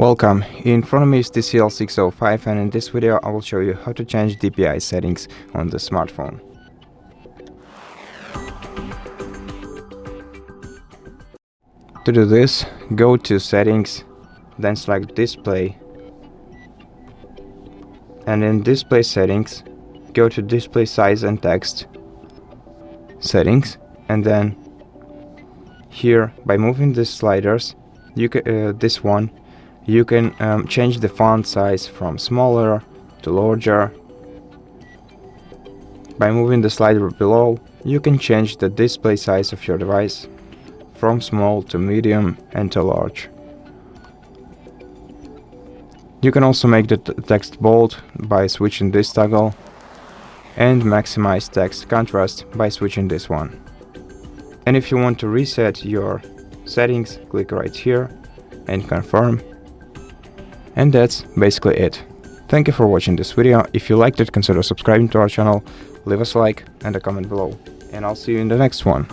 Welcome, in front of me is TCL 605 and in this video I will show you how to change DPI settings on the smartphone. To do this, go to Settings, then select Display, and in Display Settings, go to Display Size and Text Settings, and then here by moving the sliders, you can you can change the font size from smaller to larger. By moving the slider below, you can change the display size of your device from small to medium and to large. You can also make the text bold by switching this toggle and maximize text contrast by switching this one. And if you want to reset your settings, click right here and confirm. And that's basically it. Thank you for watching this video. If you liked it, consider subscribing to our channel, leave us a like and a comment below. And I'll see you in the next one.